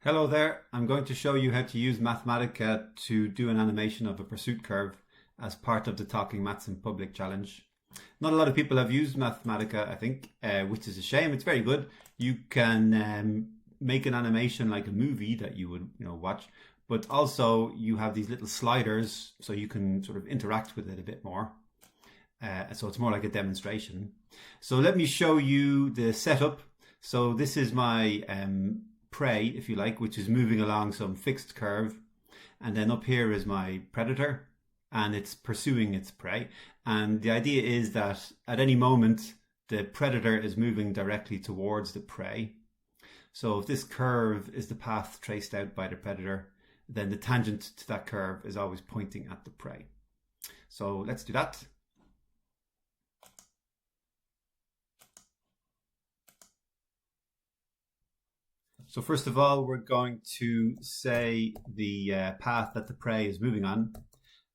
Hello there, I'm going to show you how to use Mathematica to do an animation of a pursuit curve as part of the Talking Maths in Public challenge. Not a lot of people have used Mathematica, I think, which is a shame. It's very good. You can make an animation like a movie that you would watch, but also you have these little sliders so you can sort of interact with it a bit more. So it's more like a demonstration. So let me show you the setup. So this is my prey, if you like, which is moving along some fixed curve, and then up here is my predator and it's pursuing its prey. And the idea is that at any moment the predator is moving directly towards the prey. So if this curve is the path traced out by the predator, then the tangent to that curve is always pointing at the prey. So let's do that. So first of all, we're going to say the path that the prey is moving on.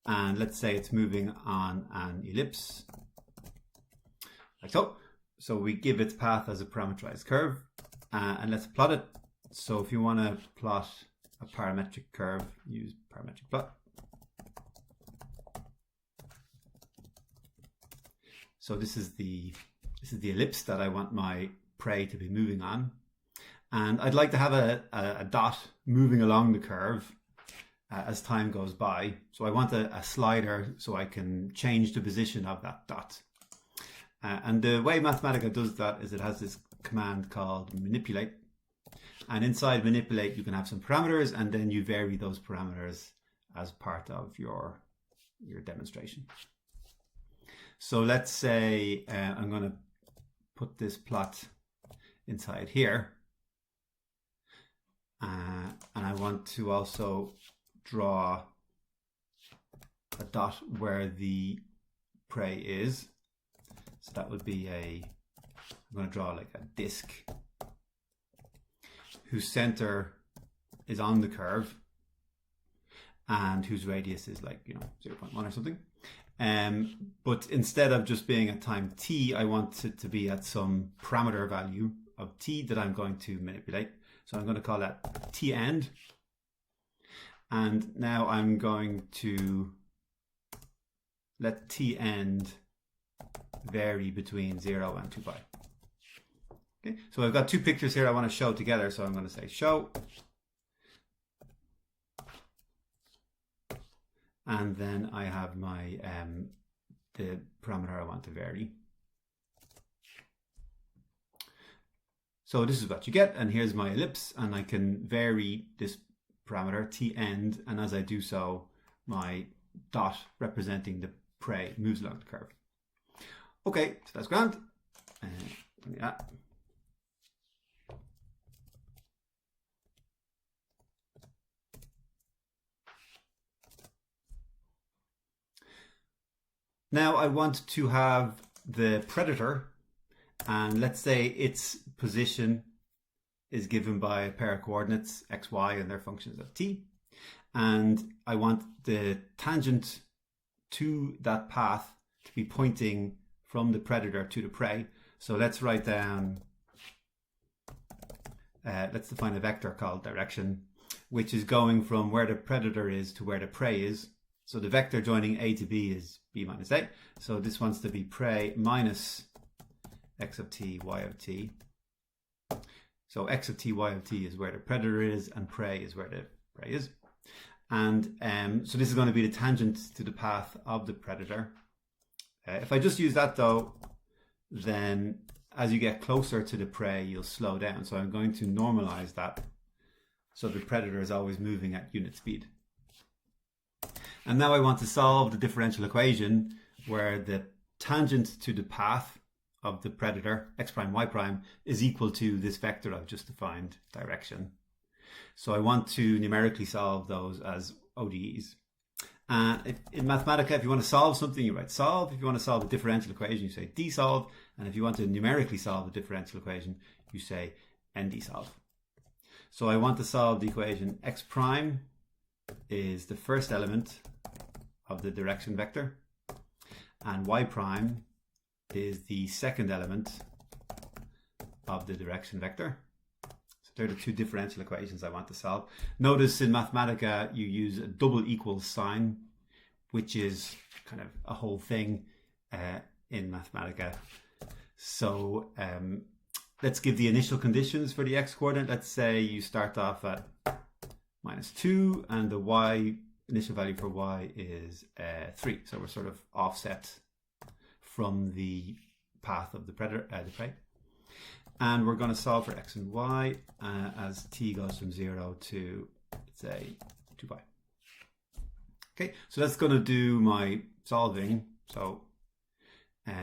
And let's say it's moving on an ellipse, like so. So we give its path as a parameterized curve, and let's plot it. So if you want to plot a parametric curve, use parametric plot. So this is the ellipse that I want my prey to be moving on. And I'd like to have a dot moving along the curve as time goes by. So I want a slider so I can change the position of that dot. And the way Mathematica does that is it has this command called manipulate. And inside manipulate, you can have some parameters, and then you vary those parameters as part of your demonstration. So let's say I'm going to put this plot inside here. And I want to also draw a dot where the prey is. So that would be I'm going to draw like a disk whose center is on the curve and whose radius is like 0.1 or something. But instead of just being at time t, I want it to be at some parameter value of t that I'm going to manipulate. So I'm going to call that t end. And now I'm going to let t end vary between 0 and 2 pi. Okay, so I've got two pictures here I want to show together. So I'm going to say show. And then I have my the parameter I want to vary. So this is what you get, and here's my ellipse, and I can vary this parameter t end, and as I do so, my dot representing the prey moves along the curve. Okay, so that's grand. Yeah. Now I want to have the predator, and let's say its position is given by a pair of coordinates x, y, and their functions of t. And I want the tangent to that path to be pointing from the predator to the prey. So let's write down, let's define a vector called direction, which is going from where the predator is to where the prey is. So the vector joining a to b is b minus a. So this wants to be prey minus x of t, y of t. So x of t, y of t is where the predator is, and prey is where the prey is. And so this is going to be the tangent to the path of the predator. If I just use that though, then as you get closer to the prey, you'll slow down. So I'm going to normalize that so the predator is always moving at unit speed. And now I want to solve the differential equation where the tangent to the path of the predator, x prime, y prime, is equal to this vector I've just defined, direction. So I want to numerically solve those as ODEs. And in Mathematica, if you want to solve something, you write solve. If you want to solve a differential equation, you say dsolve. And if you want to numerically solve a differential equation, you say ndsolve. So I want to solve the equation x prime is the first element of the direction vector, and y prime is the second element of the direction vector. So They're the two differential equations I want to solve. Notice in Mathematica you use a double equals sign, which is kind of a whole thing in Mathematica. So let's give the initial conditions for the x coordinate. Let's say you start off at -2 and the y initial value for y is 3. So we're sort of offset from the path of the predator, the prey. And we're going to solve for x and y as t goes from 0 to, let's say, 2 pi. Okay, so that's going to do my solving. So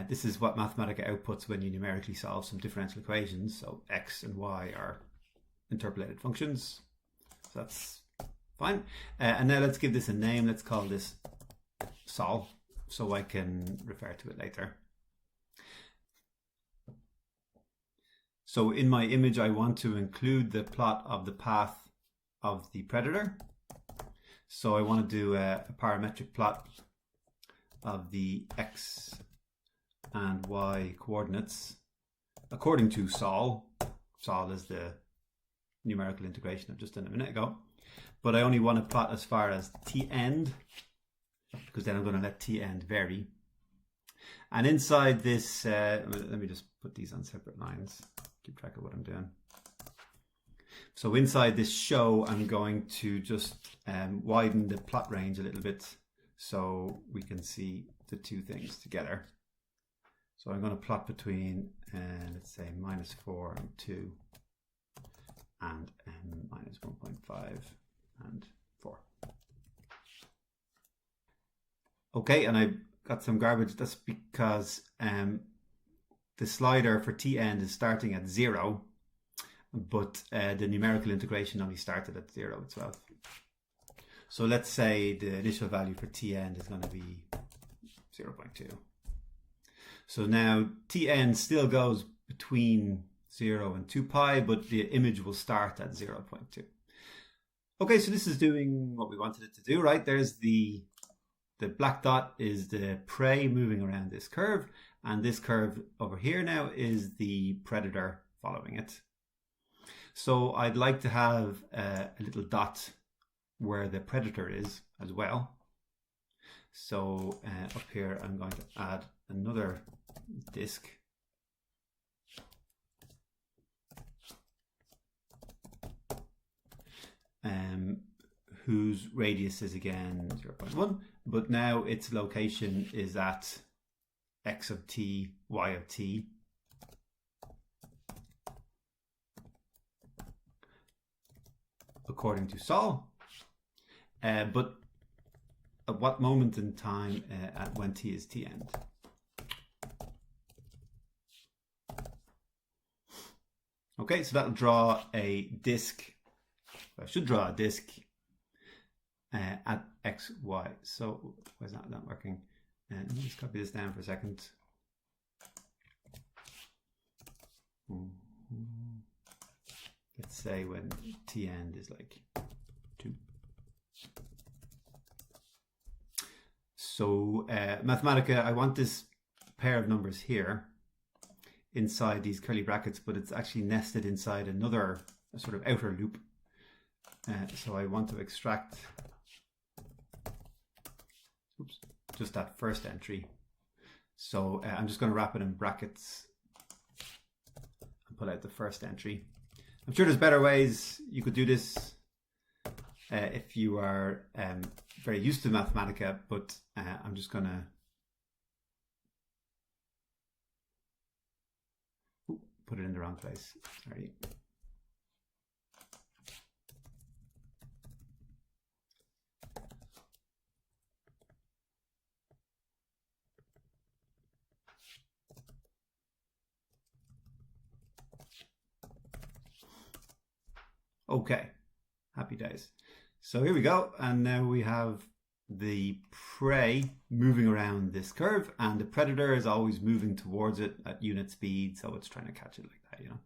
this is what Mathematica outputs when you numerically solve some differential equations. So x and y are interpolated functions. So that's fine. And now let's give this a name. Let's call this sol, so I can refer to it later. So in my image, I want to include the plot of the path of the predator. So I want to do a parametric plot of the x and y coordinates according to sol. Sol is the numerical integration I've just done a minute ago. But I only want to plot as far as t end, because then I'm going to let t end vary. And inside this, let me just put these on separate lines, keep track of what I'm doing. So inside this show, I'm going to just widen the plot range a little bit so we can see the two things together. So I'm going to plot between, let's say, -4 and 2 and -1.5 and 4. Okay, and I got some garbage. That's because the slider for t end is starting at 0, but the numerical integration only started at 0 itself. So let's say the initial value for t end is going to be 0.2. So now t end still goes between 0 and 2 pi, but the image will start at 0.2. Okay, so this is doing what we wanted it to do, right? There's the black dot is the prey moving around this curve, and this curve over here now is the predator following it. So I'd like to have a little dot where the predator is as well. So up here I'm going to add another disk. Whose radius is again 0.1, but now its location is at x of t, y of t. According to sol. But at what moment in time at when t is t end? Okay, so that'll draw a disk. I should draw a disk at x, y. So why is that not working? Let me just copy this down for a second. Let's say when t end is like 2. So Mathematica, I want this pair of numbers here inside these curly brackets, but it's actually nested inside another sort of outer loop. So I want to extract just that first entry. So I'm just going to wrap it in brackets and pull out the first entry. I'm sure there's better ways you could do this if you are very used to Mathematica, but I'm just going to put it in the wrong place. Sorry. Okay, happy days. So here we go, and now we have the prey moving around this curve, and the predator is always moving towards it at unit speed, so it's trying to catch it like that, you know.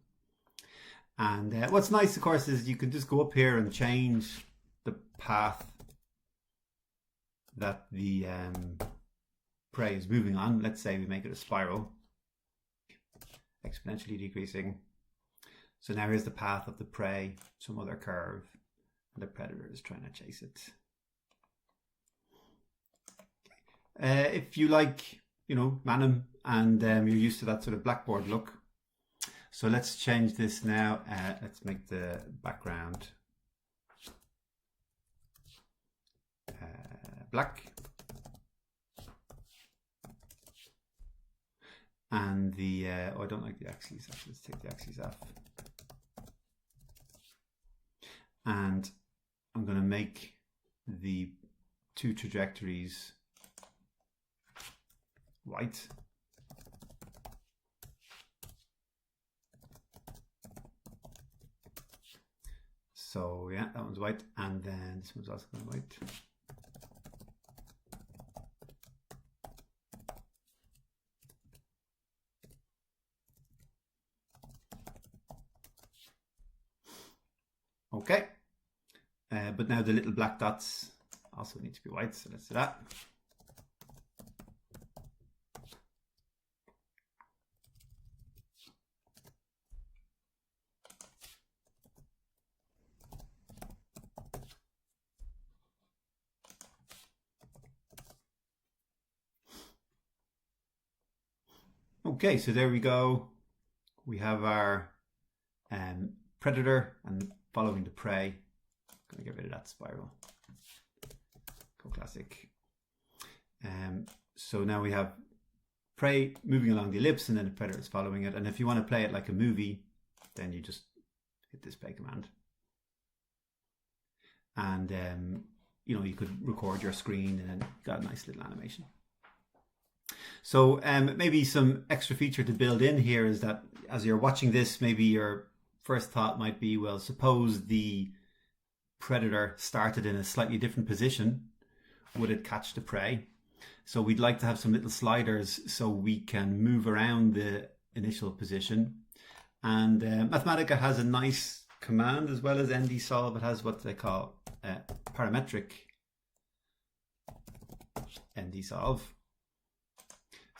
And what's nice, of course, is you can just go up here and change the path that the prey is moving on. Let's say we make it a spiral, exponentially decreasing. So now here's the path of the prey, some other curve, and the predator is trying to chase it. If you like, Manim, and you're used to that sort of blackboard look, so let's change this now. Let's make the background black. And the, I don't like the axes, actually, let's take the axes off. And I'm going to make the two trajectories white. So yeah, that one's white, and then this one's also going to be white. Okay, but now the little black dots also need to be white, so let's do that. Okay, so there we go. We have our predator and following the prey. I'm going to get rid of that spiral. Go classic. So now we have prey moving along the ellipse and then the predator is following it. And if you want to play it like a movie, then you just hit this play command. And you could record your screen and got a nice little animation. So maybe some extra feature to build in here is that as you're watching this, maybe your first thought might be, well, suppose the predator started in a slightly different position. Would it catch the prey? So we'd like to have some little sliders so we can move around the initial position. And Mathematica has a nice command as well as ndsolve. It has what they call parametric ndsolve.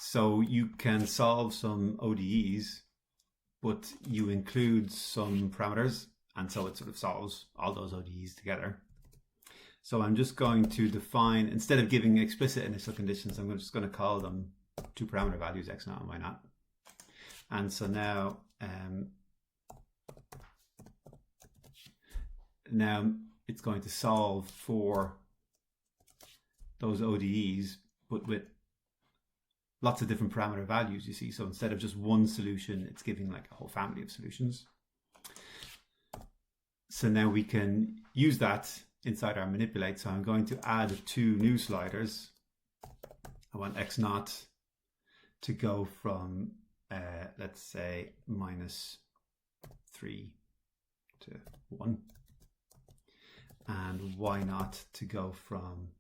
So you can solve some ODEs, but you include some parameters, and so it sort of solves all those ODEs together. So I'm just going to define, instead of giving explicit initial conditions, I'm just going to call them two parameter values, x naught and y naught. And so now, it's going to solve for those ODEs, but with lots of different parameter values, you see. So instead of just one solution, it's giving like a whole family of solutions. So now we can use that inside our manipulate. So I'm going to add two new sliders. I want x naught to go from, let's say, -3 to 1. And y naught to go from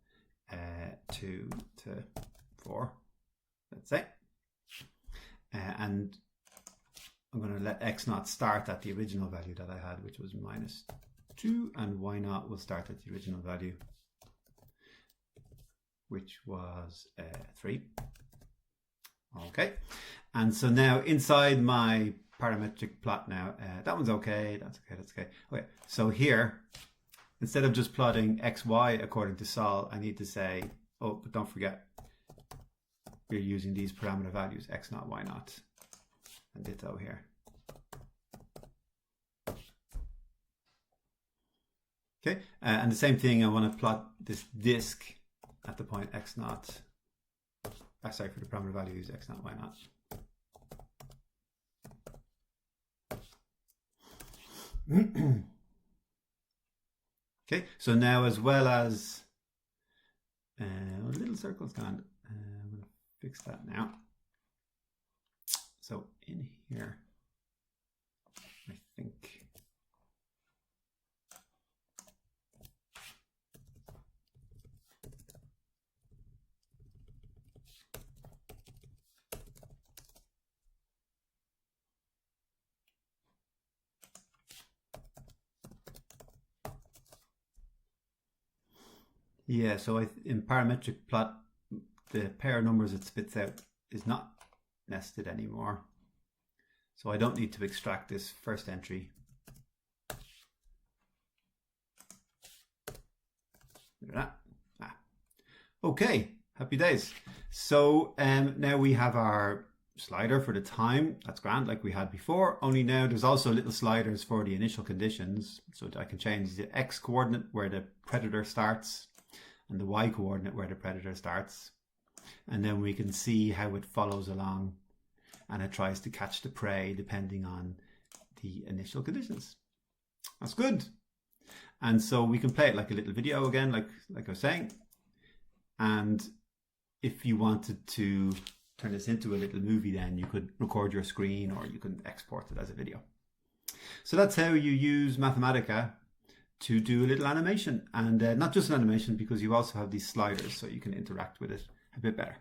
2 to 4. Let's say, and I'm going to let x naught start at the original value that I had, which was -2, and y naught will start at the original value, which was 3. Okay, and so now inside my parametric plot now, that one's okay, that's okay. Okay, so here, instead of just plotting x, y according to Sol, I need to say, oh, but don't forget, we're using these parameter values, x naught, y naught, and ditto here. Okay, and the same thing, I want to plot this disk at the point x naught, sorry, for the parameter values, x naught, y naught. Okay, so now as well as, little circle's gone. I'm going to fix that now. So in here, I think. Yeah, so in parametric plot, the pair of numbers it spits out is not nested anymore. So I don't need to extract this first entry. Look at that. Okay, happy days. So now we have our slider for the time. That's grand, like we had before. Only now there's also little sliders for the initial conditions. So I can change the x coordinate where the predator starts and the y coordinate where the predator starts. And then we can see how it follows along and it tries to catch the prey depending on the initial conditions. That's good. And so we can play it like a little video again, like I was saying. And if you wanted to turn this into a little movie, then you could record your screen or you can export it as a video. So that's how you use Mathematica to do a little animation. And not just an animation, because you also have these sliders so you can interact with it a bit better.